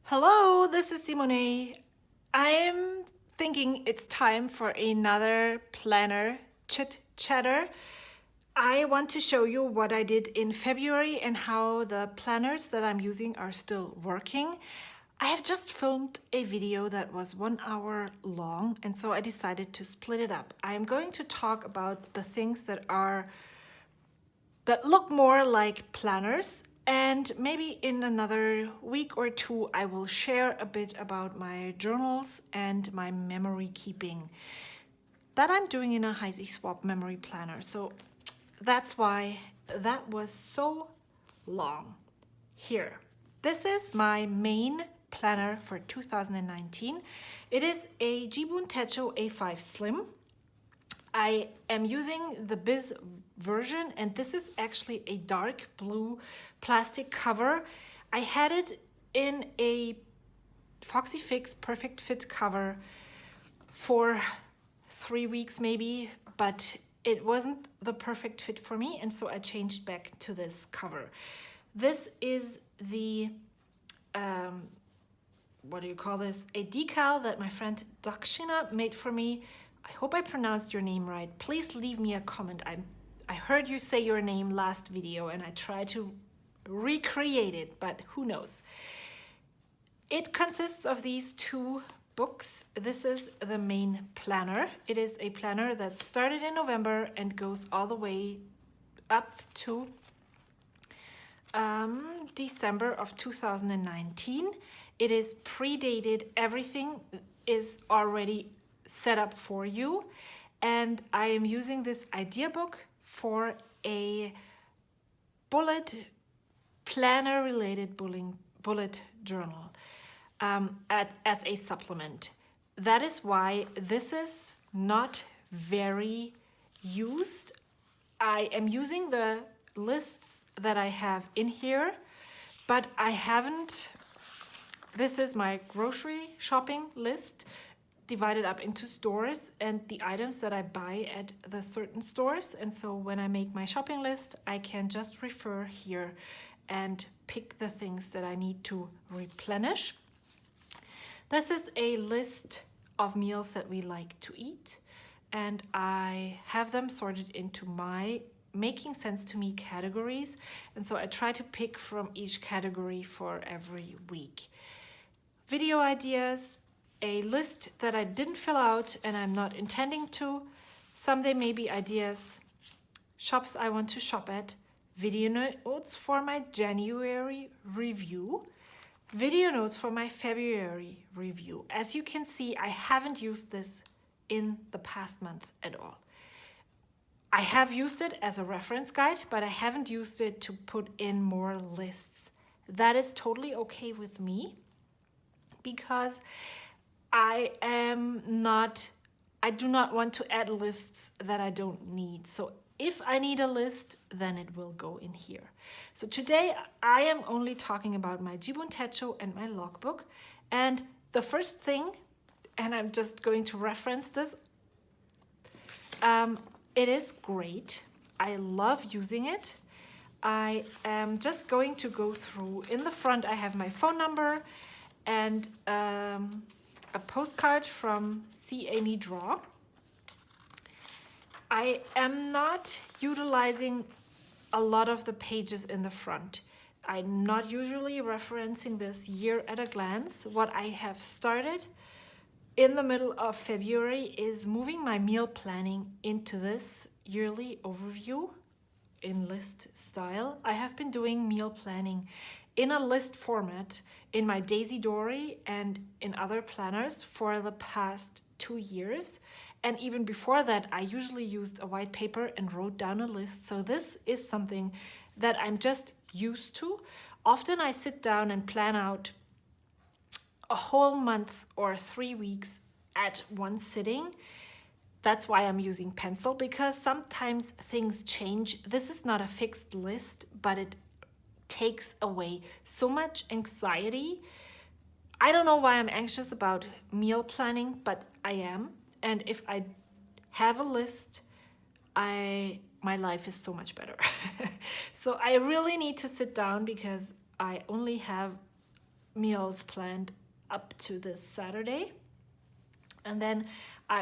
Hello, this is Simone. I'm thinking it's time for another planner chit chatter. I want to show you what I did in February and how the planners that I'm using are still working. I have just filmed a video that was 1 hour long, and so I decided to split it up. I am going to talk about the things that look more like planners, and maybe in another week or two I will share a bit about my journals and my memory keeping that I'm doing in a Heisey Swap memory planner. So that's why that was so long. Here, this is my main planner for 2019. It is a Jibun Techo A5 Slim. I am using the Biz version, and this is actually a dark blue plastic cover. I had it in a Foxy Fix Perfect Fit cover for 3 weeks maybe, but it wasn't the perfect fit for me, and so I changed back to this cover. This is the what do you call this? A decal that my friend Dakshina made for me. I hope I pronounced your name right. Please leave me a comment. I heard you say your name last video and I tried to recreate it, but who knows. It consists of these two books. This is the main planner. It is a planner that started in November and goes all the way up to December of 2019. It is predated. Everything is already set up for you, and I am using this idea book for a bullet planner related bullet journal as a supplement. That is why this is not very used. I am using the lists that I have in here, but I haven't. This is my grocery shopping list divided up into stores and the items that I buy at the certain stores. And so when I make my shopping list, I can just refer here and pick the things that I need to replenish. This is a list of meals that we like to eat, and I have them sorted into my making sense to me categories. And so I try to pick from each category for every week. Video ideas, a list that I didn't fill out and I'm not intending to. Someday maybe ideas, shops I want to shop at, video notes for my January review, video notes for my February review. As you can see, I haven't used this in the past month at all. I have used it as a reference guide, but I haven't used it to put in more lists. That is totally okay with me, because I do not want to add lists that I don't need. So if I need a list, then it will go in here. So today I am only talking about my Jibun Techo and my logbook. And the first thing, and I'm just going to reference this, it is great. I love using it. I am just going to go through. In the front I have my phone number and a postcard from See Amy Draw. I am not utilizing a lot of the pages in the front. I'm not usually referencing this year at a glance. What I have started in the middle of February is moving my meal planning into this yearly overview in list style. I have been doing meal planning in a list format in my Daisy Dory and in other planners for the past 2 years. And even before that, I usually used a white paper and wrote down a list. So this is something that I'm just used to. Often I sit down and plan out a whole month or 3 weeks at one sitting. That's why I'm using pencil, because sometimes things change. This is not a fixed list, but it takes away so much anxiety. I don't know why I'm anxious about meal planning, but I am. And if I have a list, my life is so much better. So I really need to sit down because I only have meals planned up to this Saturday. And then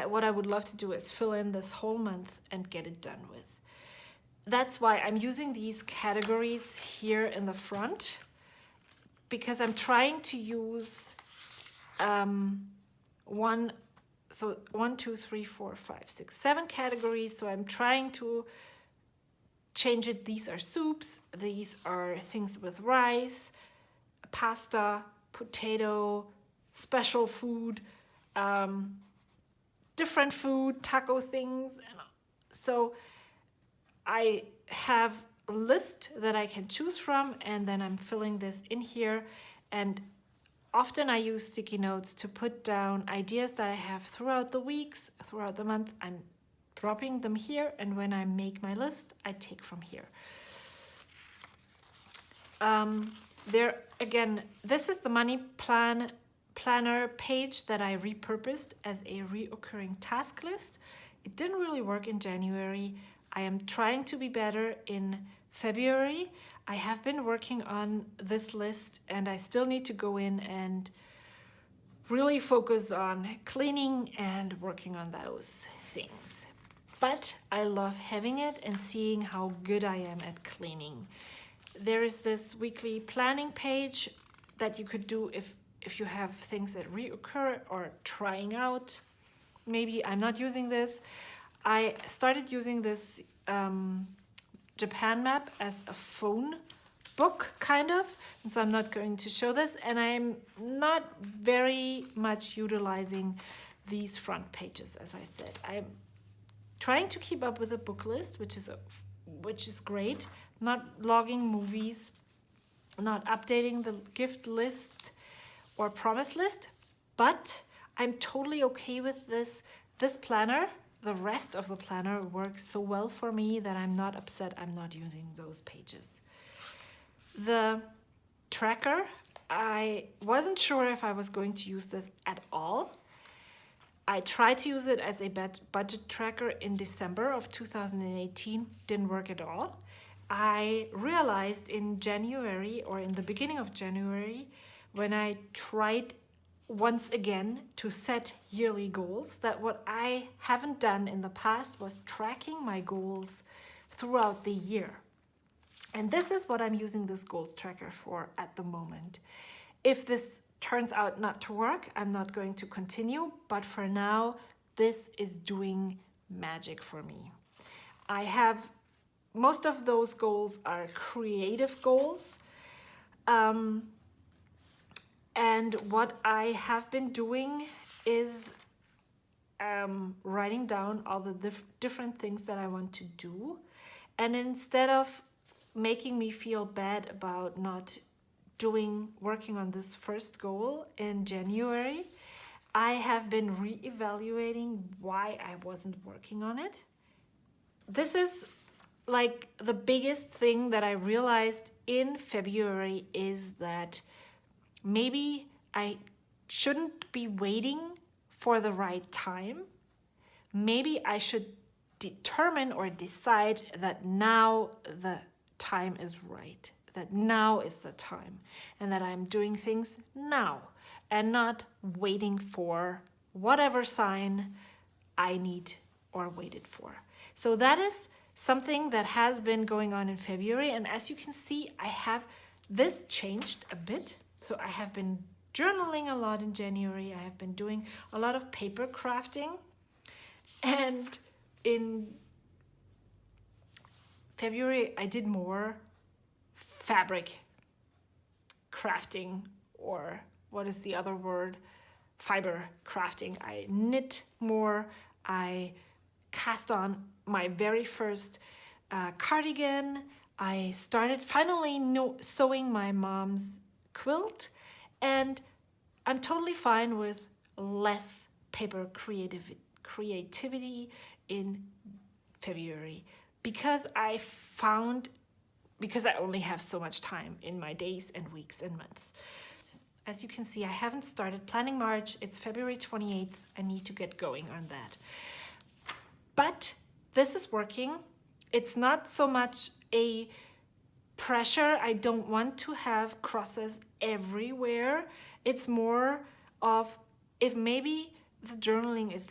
what I would love to do is fill in this whole month and get it done with. That's why I'm using these categories here in the front, because I'm trying to use 1, 2, 3, 4, 5, 6, 7 categories. So I'm trying to change it. These are soups, these are things with rice, pasta, potato, special food, different food, taco things. And so I have a list that I can choose from, and then I'm filling this in here. And often I use sticky notes to put down ideas that I have throughout the weeks, throughout the month. I'm dropping them here, and when I make my list, I take from here. There again, this is the money planner page that I repurposed as a reoccurring task list. It didn't really work in January. I am trying to be better in February. I have been working on this list, and I still need to go in and really focus on cleaning and working on those things. But I love having it and seeing how good I am at cleaning. There is this weekly planning page that you could do if you have things that reoccur or trying out. Maybe I'm not using this. I started using this Japan map as a phone book, kind of, and so I'm not going to show this, and I'm not very much utilizing these front pages. As I said, I'm trying to keep up with the book list, which is great. Not logging movies, not updating the gift list or promise list, but I'm totally okay with this planner. The rest of the planner works so well for me that I'm not upset I'm not using those pages. The tracker, I wasn't sure if I was going to use this at all. I tried to use it as a budget tracker in December of 2018, didn't work at all. I realized in January, or in the beginning of January, when I tried once again to set yearly goals, that what I haven't done in the past was tracking my goals throughout the year. And this is what I'm using this goals tracker for at the moment. If this turns out not to work, I'm not going to continue, but for now, this is doing magic for me. I have, most of those goals are creative goals. And what I have been doing is writing down all the different things that I want to do. And instead of making me feel bad about not working on this first goal in January, I have been reevaluating why I wasn't working on it. This is like the biggest thing that I realized in February is that maybe I shouldn't be waiting for the right time. Maybe I should determine or decide that now the time is right, that now is the time, and that I'm doing things now and not waiting for whatever sign I need or waited for. So that is something that has been going on in February, and as you can see, I have this changed a bit. So I have been journaling a lot in January. I have been doing a lot of paper crafting. And in February, I did more fabric crafting, or what is the other word? Fiber crafting. I knit more. I cast on my very first cardigan. I started finally sewing my mom's quilt, and I'm totally fine with less paper creativity in February because I only have so much time in my days and weeks and months. As you can see, I haven't started planning March. It's February 28th. I need to get going on that. But this is working. It's not so much a pressure. I don't want to have crosses everywhere. It's more of, if maybe the journaling is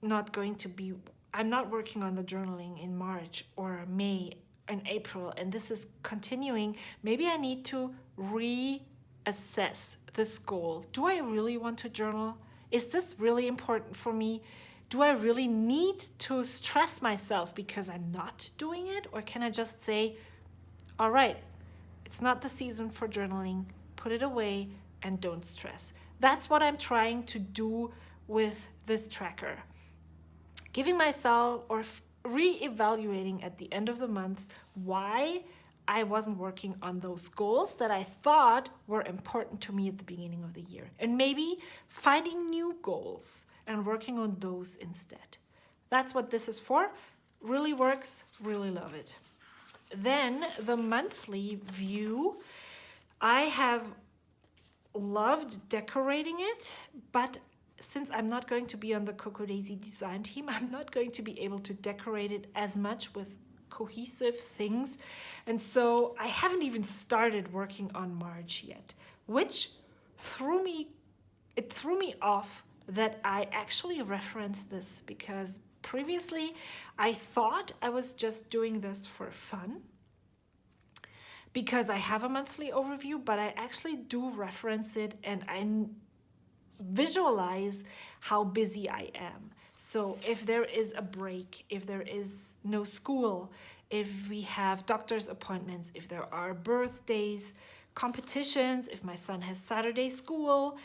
not going to be, I'm not working on the journaling in March or May and April, and this is continuing, maybe I need to reassess this goal. Do I really want to journal? Is this really important for me? Do I really need to stress myself because I'm not doing it? Or can I just say, all right, it's not the season for journaling, put it away and don't stress. That's what I'm trying to do with this tracker. Giving myself or re-evaluating at the end of the month why I wasn't working on those goals that I thought were important to me at the beginning of the year. And maybe finding new goals and working on those instead. That's what this is for. Really works, really love it. Then the monthly view, I have loved decorating it, but since I'm not going to be on the Coco Daisy design team, I'm not going to be able to decorate it as much with cohesive things. And so I haven't even started working on March yet, which threw me off that I actually referenced this, because previously I thought I was just doing this for fun because I have a monthly overview, but I actually do reference it and I visualize how busy I am. So if there is a break, if there is no school, if we have doctor's appointments, if there are birthdays, competitions, if my son has Saturday school,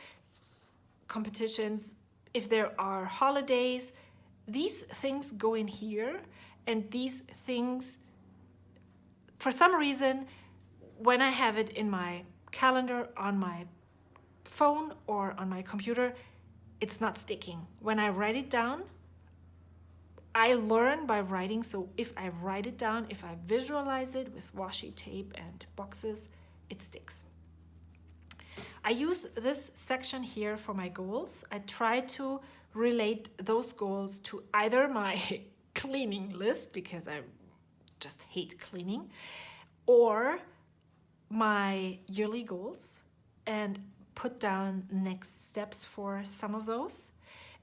competitions, if there are holidays, these things go in here, and these things, for some reason, when I have it in my calendar on my phone or on my computer, it's not sticking. When I write it down, I learn by writing. So if I write it down, if I visualize it with washi tape and boxes, it sticks. I use this section here for my goals. I try to relate those goals to either my cleaning list, because I just hate cleaning, or my yearly goals, and put down next steps for some of those.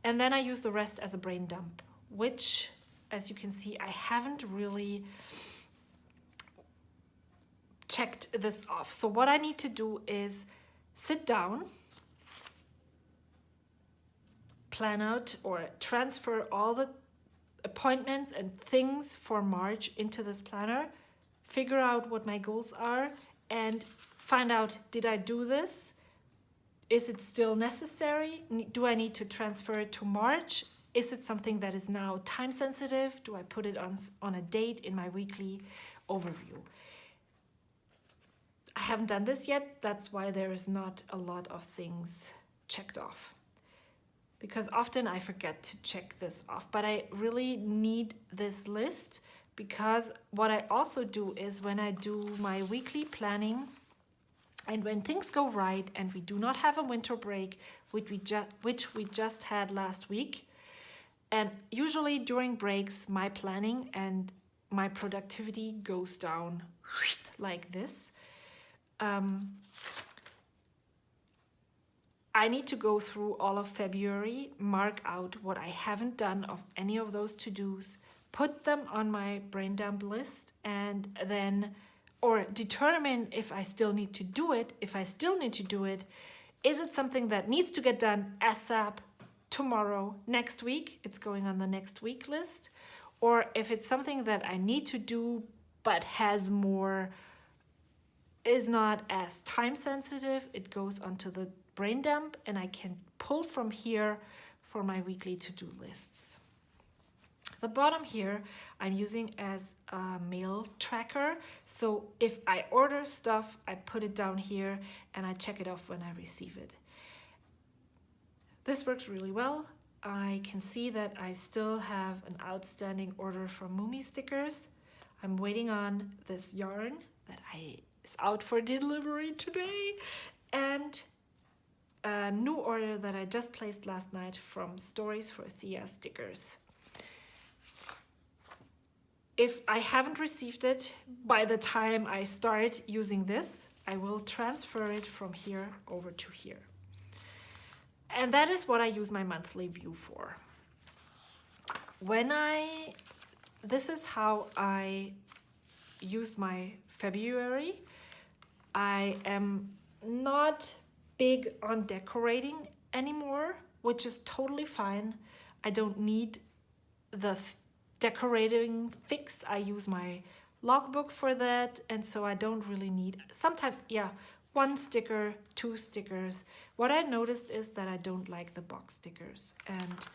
And then I use the rest as a brain dump, which, as you can see, I haven't really checked this off. So what I need to do is sit down, plan out or transfer all the appointments and things for March into this planner, figure out what my goals are, and find out, did I do this? Is it still necessary? Do I need to transfer it to March? Is it something that is now time sensitive? Do I put it on a date in my weekly overview? I haven't done this yet. That's why there is not a lot of things checked off, because often I forget to check this off, but I really need this list, because what I also do is when I do my weekly planning and when things go right and we do not have a winter break, which we just had last week, and usually during breaks, my planning and my productivity goes down like this. I need to go through all of February, mark out what I haven't done of any of those to-dos, put them on my brain dump list, and then, or determine if I still need to do it. If I still need to do it, is it something that needs to get done ASAP tomorrow, next week? It's going on the next week list. Or if it's something that I need to do but has more, is not as time sensitive, it goes onto the brain dump, and I can pull from here for my weekly to-do lists. The bottom here I'm using as a mail tracker. So if I order stuff, I put it down here and I check it off when I receive it. This works really well. I can see that I still have an outstanding order for Moomy stickers. I'm waiting on this yarn that is out for delivery today, and a new order that I just placed last night from Stories for Thea stickers. If I haven't received it by the time I start using this, I will transfer it from here over to here. And that is what I use my monthly view for. This is how I use my February. I am not big on decorating anymore, which is totally fine. I don't need the decorating fix. I use my logbook for that, and so I don't really need, sometimes, yeah, 1 sticker, 2 stickers. What I noticed is that I don't like the box stickers, and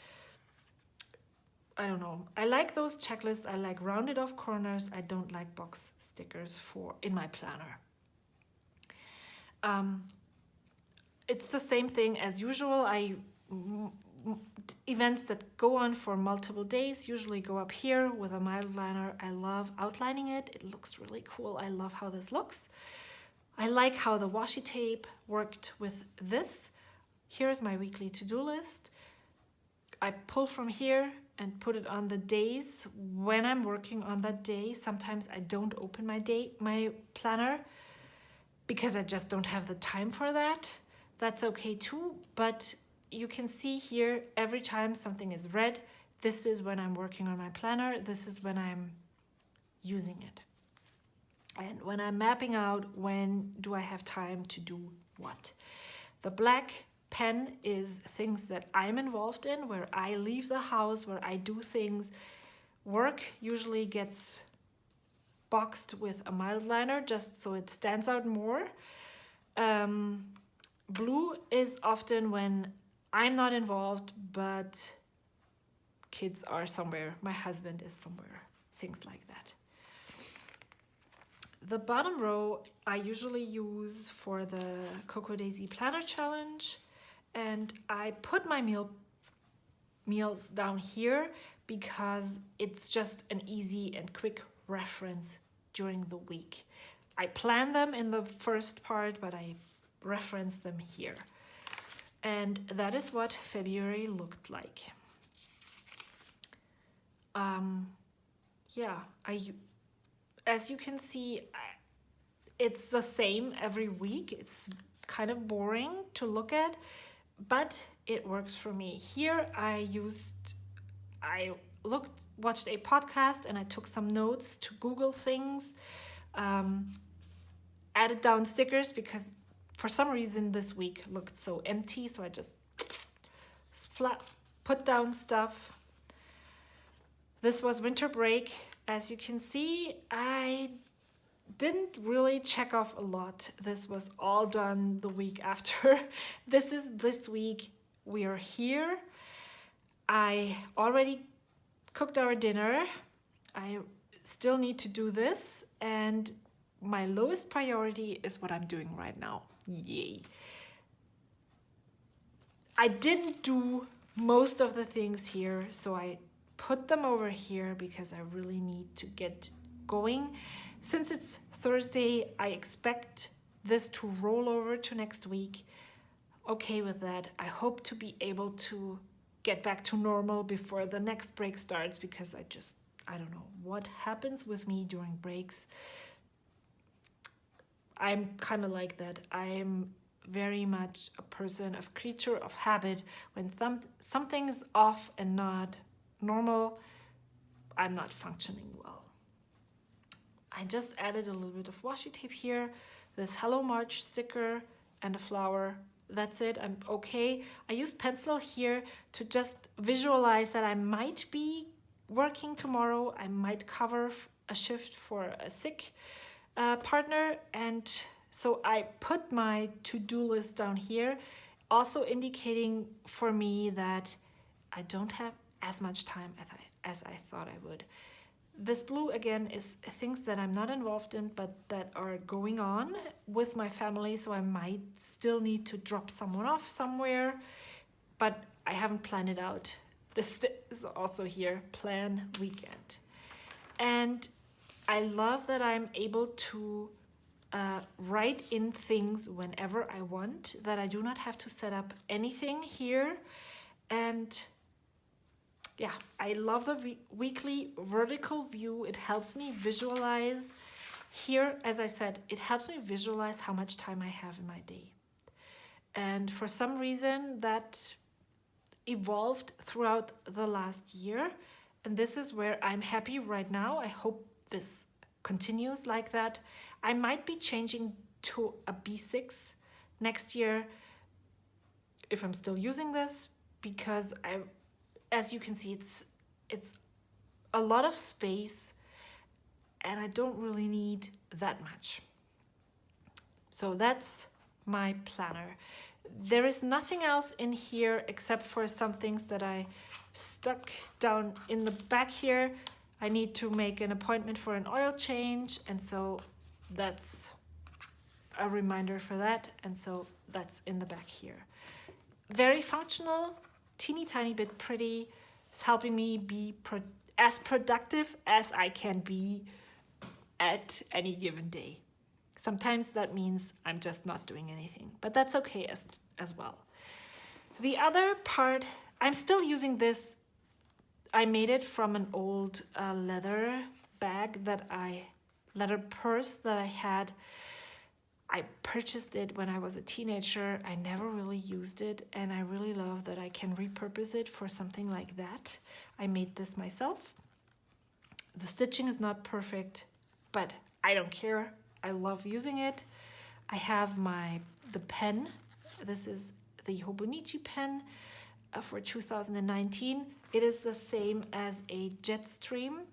I don't know. I like those checklists. I like rounded off corners. I don't like box stickers in my planner. It's the same thing as usual. Events that go on for multiple days usually go up here with a mild liner. I love outlining it. It looks really cool. I love how this looks. I like how the washi tape worked with this. Here's my weekly to-do list. I pull from here and put it on the days when I'm working on that day. Sometimes I don't open my planner because I just don't have the time for that. That's okay too, but you can see here every time something is red, this is when I'm working on my planner, this is when I'm using it. And when I'm mapping out when do I have time to do what. The black pen is things that I'm involved in, where I leave the house, where I do things. Work usually gets boxed with a mild liner just so it stands out more. Blue is often when I'm not involved, but kids are somewhere, my husband is somewhere, things like that. The bottom row I usually use for the Cocoa Daisy Planner Challenge, and I put my meals down here because it's just an easy and quick reference during the week. I plan them in the first part, but I reference them here. And that is what February looked like. As you can see, it's the same every week. It's kind of boring to look at, but it works for me. Here I watched a podcast and I took some notes to Google things, added down stickers because for some reason this week looked so empty, so I just put down stuff. This was winter break. As you can see, I didn't really check off a lot. This was all done the week after. This is this week. We are here. I already cooked our dinner. I still need to do this, and my lowest priority is what I'm doing right now. Yay. I didn't do most of the things here, so I put them over here because I really need to get going. Since it's Thursday, I expect this to roll over to next week. Okay with that. I hope to be able to get back to normal before the next break starts, because I don't know what happens with me during breaks. I'm kind of like that. I'm very much a creature of habit. When something is off and not normal, I'm not functioning well. I just added a little bit of washi tape here, this Hello March sticker and a flower. That's it. I'm okay. I used pencil here to just visualize that I might be working tomorrow. I might cover a shift for a sick partner, and so I put my to-do list down here, also indicating for me that I don't have as much time as I thought I would. This blue again is things that I'm not involved in, but that are going on with my family, so I might still need to drop someone off somewhere, but I haven't planned it out. This is also here, plan weekend. And I love that I'm able to write in things whenever I want, that I do not have to set up anything here. And yeah, I love the weekly vertical view. It helps me visualize. Here, as I said, it helps me visualize how much time I have in my day. And for some reason that evolved throughout the last year. And this is where I'm happy right now. I hope this continues like that. I might be changing to a B6 next year if I'm still using this, because as you can see, it's a lot of space and I don't really need that much. So that's my planner. There is nothing else in here except for some things that I stuck down in the back here. I need to make an appointment for an oil change, and so that's a reminder for that, and so that's in the back here. Very functional, teeny tiny bit pretty. It's helping me be as productive as I can be at any given day. Sometimes that means I'm just not doing anything, but that's okay as well. The other part, I'm still using this. I made it from an old leather purse that I had. I purchased it when I was a teenager. I never really used it, and I really love that I can repurpose it for something like that. I made this myself. The stitching is not perfect, but I don't care. I love using it. I have the pen. This is the Hobinichi pen for 2019. It is the same as a Jetstream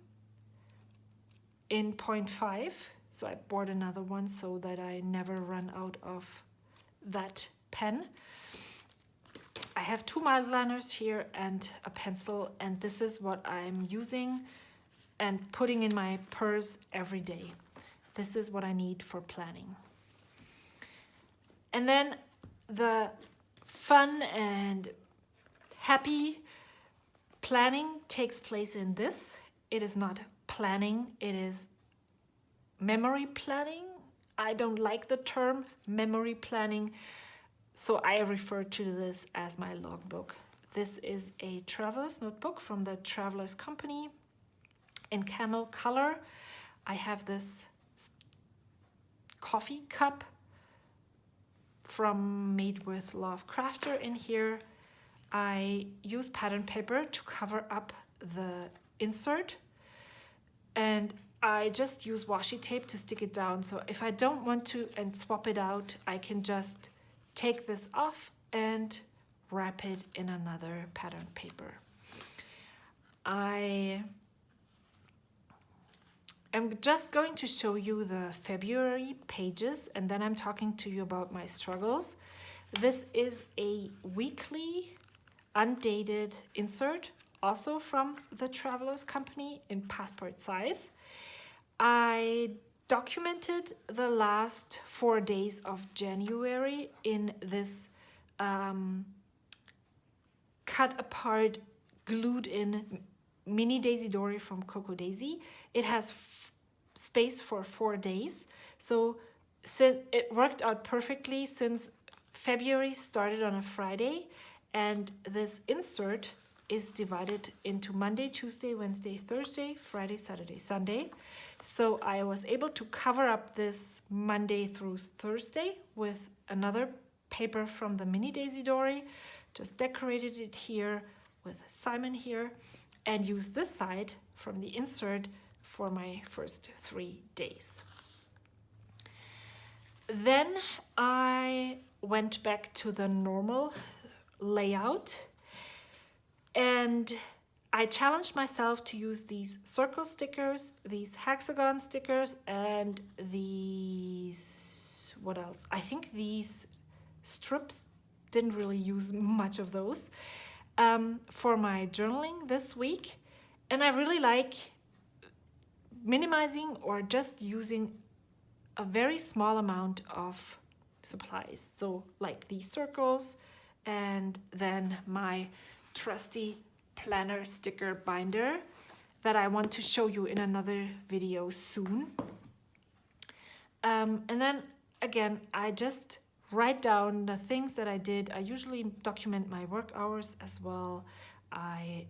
in 0.5. So I bought another one so that I never run out of that pen. I have 2 mild-liners here and a pencil, and this is what I'm using and putting in my purse every day. This is what I need for planning. And then the fun and happy planning takes place in this. It is not planning, it is memory planning. I don't like the term memory planning, so I refer to this as my logbook. This is a traveler's notebook from the Traveler's Company in camel color. I have this coffee cup from Made with Love Crafter in here. I use pattern paper to cover up the insert, and I just use washi tape to stick it down. So if I don't want to and swap it out, I can just take this off and wrap it in another pattern paper. I'm just going to show you the February pages, and then I'm talking to you about my struggles. This is a weekly undated insert, also from the Traveler's Company in passport size. I documented the last 4 days of January in this cut apart, glued in mini Daisy Dory from Coco Daisy. It has space for 4 days. So it worked out perfectly since February started on a Friday, and this insert is divided into Monday, Tuesday, Wednesday, Thursday, Friday, Saturday, Sunday. So I was able to cover up this Monday through Thursday with another paper from the mini Daisy Dory, just decorated it here with Simon here, and use this side from the insert for my first 3 days. Then I went back to the normal layout, and I challenged myself to use these circle stickers, these hexagon stickers, and these, what else? I think these strips, didn't really use much of those, for my journaling this week. And I really like minimizing or just using a very small amount of supplies. So like these circles, and then my trusty planner sticker binder that I want to show you in another video soon. And then again, I just write down the things that I did. I usually document my work hours as well. I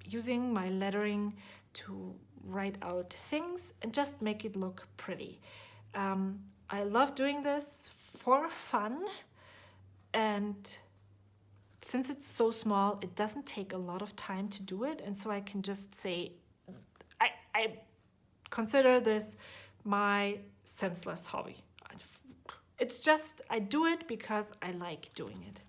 using my lettering to write out things and just make it look pretty. I love doing this for fun, and since it's so small, it doesn't take a lot of time to do it, and so I can just say, I consider this my senseless hobby. It's just, I do it because I like doing it.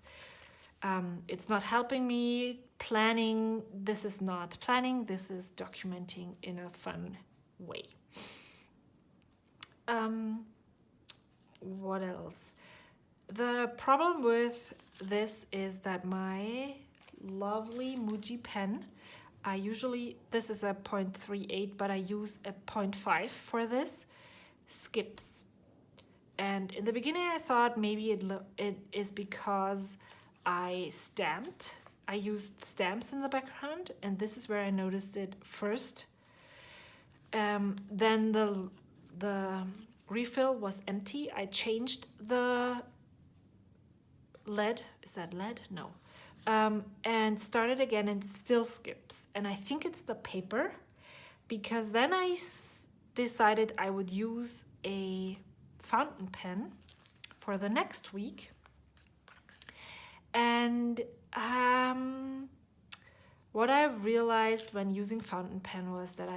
It's not helping me planning. This is not planning. This is documenting in a fun way. What else? The problem with this is that my lovely Muji pen, this is a 0.38, but I use a 0.5 for this, skips. And in the beginning I thought maybe it is because I used stamps in the background, and this is where I noticed it first. Then the refill was empty. I changed the lead. Is that lead? No. And started again, and it still skips. And I think it's the paper, because then I decided I would use a fountain pen for the next week. And what I realized when using fountain pen was that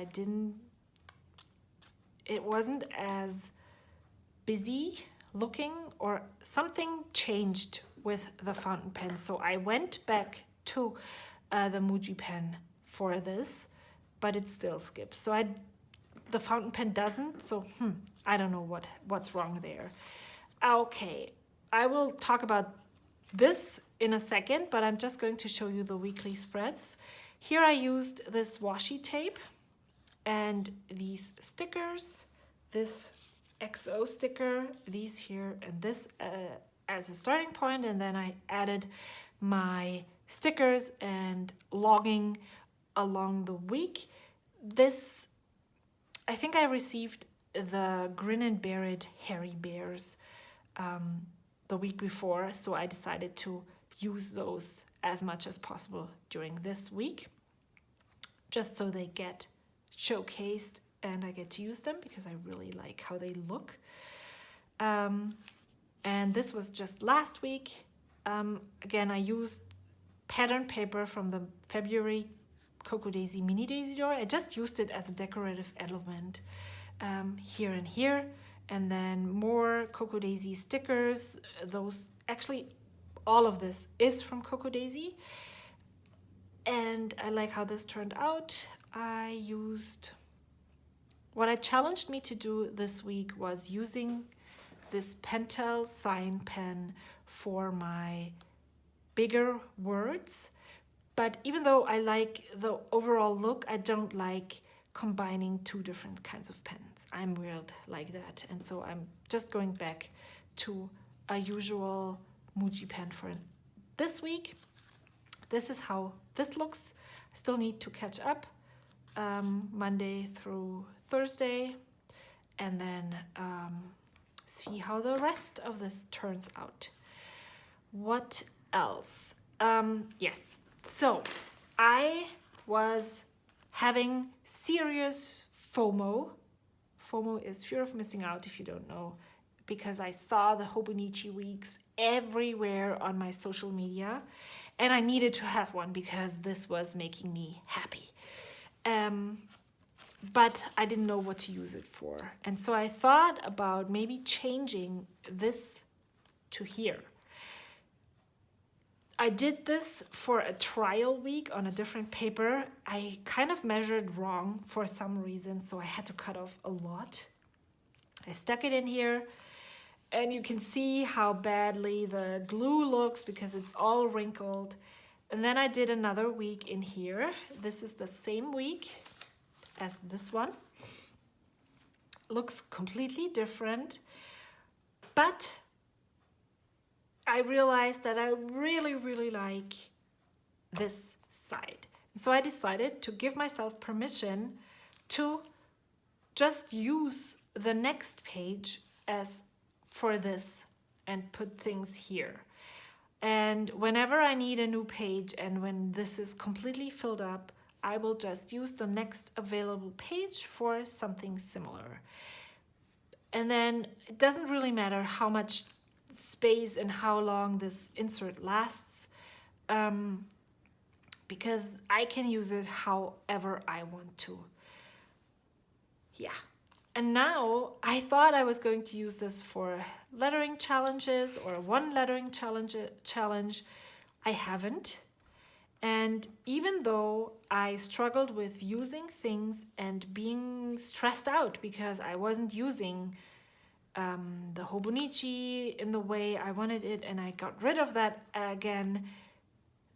it wasn't as busy looking, or something changed with the fountain pen. So I went back to the Muji pen for this, but it still skips. So the fountain pen doesn't, so I don't know what's wrong there. Okay, I will talk about this in a second, but I'm just going to show you the weekly spreads. Here I used this washi tape and these stickers, this XO sticker, these here, and this as a starting point, and then I added my stickers and logging along the week. This, I think I received the Grin and Bear It Hairy Bears the week before, so I decided to use those as much as possible during this week, just so they get showcased and I get to use them because I really like how they look. And this was just last week. Again, I used pattern paper from the February Cocoa Daisy Mini Daisy Door. I just used it as a decorative element here and here. And then more Cocoa Daisy stickers. Those, actually, all of this is from Cocoa Daisy. And I like how this turned out. What I challenged me to do this week was using this Pentel sign pen for my bigger words. But even though I like the overall look, I don't like combining two different kinds of pens. I'm weird like that. And so I'm just going back to a usual Muji pen for this week. This is how this looks. I still need to catch up Monday through Thursday, and then see how the rest of this turns out. What else? Yes, so I was having serious FOMO. FOMO is fear of missing out, if you don't know, because I saw the Hobinichi weeks everywhere on my social media, and I needed to have one because this was making me happy. But I didn't know what to use it for. And so I thought about maybe changing this to here. I did this for a trial week on a different paper. I kind of measured wrong for some reason, so I had to cut off a lot. I stuck it in here, and you can see how badly the glue looks because it's all wrinkled. And then I did another week in here. This is the same week as this one. Looks completely different, but I realized that I really, really like this side. So I decided to give myself permission to just use the next page as for this and put things here. And whenever I need a new page and when this is completely filled up, I will just use the next available page for something similar. And then it doesn't really matter how much space and how long this insert lasts, because I can use it however I want to. Yeah. And now I thought I was going to use this for lettering challenges or one lettering challenge. I haven't. And even though I struggled with using things and being stressed out because I wasn't using the Hobinichi in the way I wanted it, and I got rid of that again,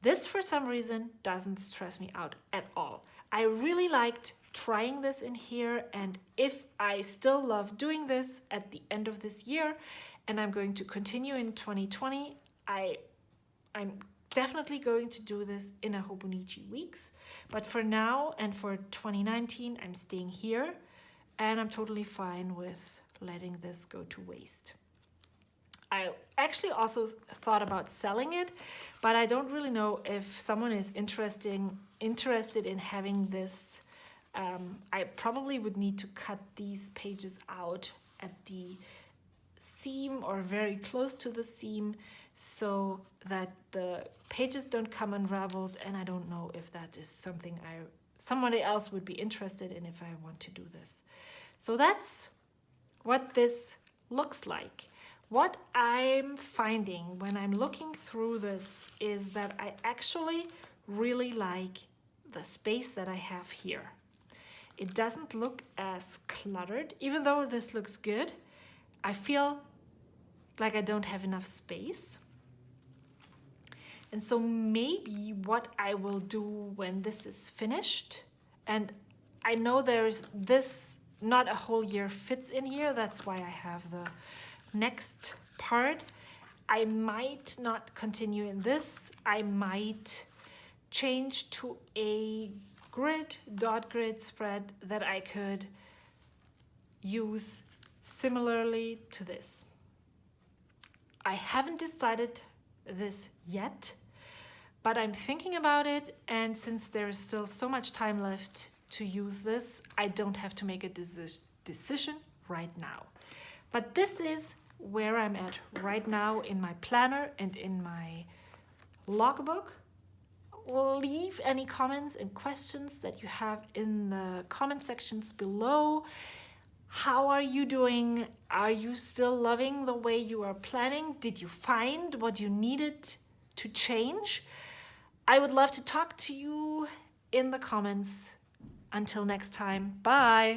this for some reason doesn't stress me out at all. I really liked trying this in here, and if I still love doing this at the end of this year and I'm going to continue in 2020, I'm definitely going to do this in a Hobinichi weeks. But for now and for 2019, I'm staying here, and I'm totally fine with letting this go to waste. I actually also thought about selling it, but I don't really know if someone is interested in having this. I probably would need to cut these pages out at the seam or very close to the seam so that the pages don't come unraveled, and I don't know if that is something somebody else would be interested in if I want to do this. So that's what this looks like. What I'm finding when I'm looking through this is that I actually really like the space that I have here. It doesn't look as cluttered. Even though this looks good, I feel like I don't have enough space. And so maybe what I will do when this is finished, and I know there's this, not a whole year fits in here, that's why I have the next part. I might not continue in this. I might change to a dot grid spread that I could use similarly to this. I haven't decided this yet, but I'm thinking about it, and since there is still so much time left to use this, I don't have to make a decision right now. But this is where I'm at right now in my planner and in my logbook. Leave any comments and questions that you have in the comment sections below. How are you doing? Are you still loving the way you are planning? Did you find what you needed to change? I would love to talk to you in the comments. Until next time, bye.